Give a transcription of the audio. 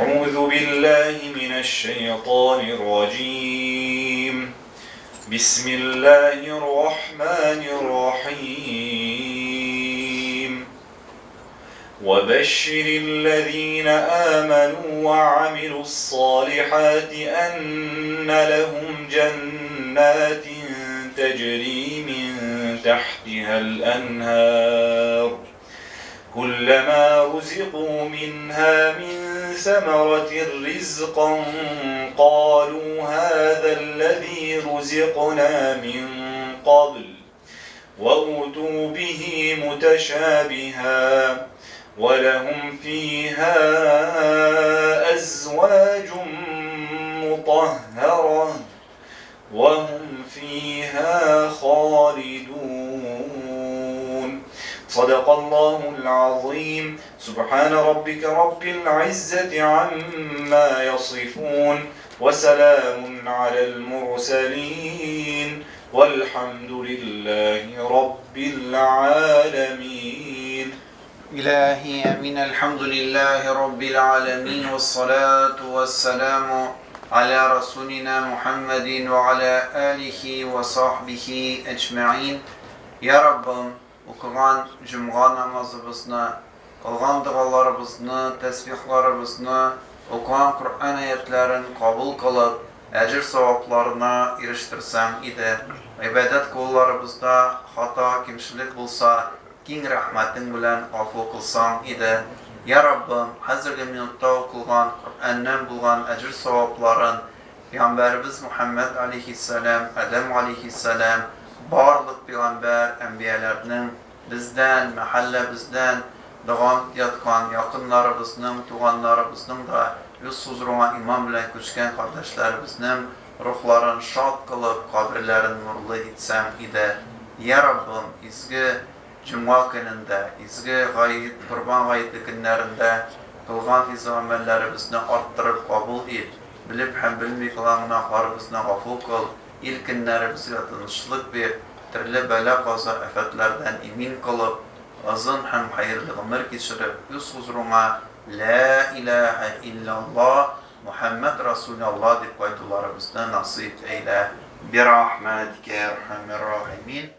أعوذ بالله من الشيطان الرجيم. بسم الله الرحمن الرحيم. وبشر الذين آمنوا وعملوا الصالحات أن لهم جنات تجري من تحتها الأنهار كلما رزقوا منها من ثمرة رزقا قالوا هذا الذي رزقنا من قبل وأتوا به متشابها ولهم فيها أزواج مطهرة وهم فيها خالدون. صدق الله العظيم. سبحان ربك رب العزة عما يصفون وسلام على المرسلين والحمد لله رب العالمين. إلهي أمين. الحمد لله رب العالمين والصلاة والسلام على رسولنا محمد وعلى آله وصحبه أجمعين. Ya Rabbim, okugan cuma namazımızı, kılgan dualarımızı, tesbihlarımızı, okugan Kur'an ayetlerini kabul kılıp, ecir sevaplarına eriştirsen idi. İbadet kullarımızda hata, kimşilik bulsa, king rahmetin bilen afu kılsan idi. Ya Rabbim, hazırgi minutta okugan Kur'an'dan bulgan ecir sevapların Peygamberimiz Muhammed aleyhisselam, Adem aleyhisselam, barlık peygamber, enbiyalarının bizden, mahalle bizden, doğan yatkan yakınlarımızın, tuğanlarımızın da yüz huzuruna iman bilen küçken kardeşlerimizin ruhlarını şad kılıp, kabirlerini nurlu etsem idi. Ya Rabbim, izgi Cuma gününde, izgi gayet, kurban gayeti günlerinde kılgan izamellerimizni arttırıp kabul et. Bilip hem bilmey kılanına harımızına gafu kıl. İlkinlerimizle tanışlık bir türlü bela kaza afetlerden emin kılıp, azın hem hayırlı ömür geçirip, yüz huzuruna La ilahe illallah Muhammed Resulullah deyip kaydularımızda nasip eyle. Bir rahmetike erhamer rahimin.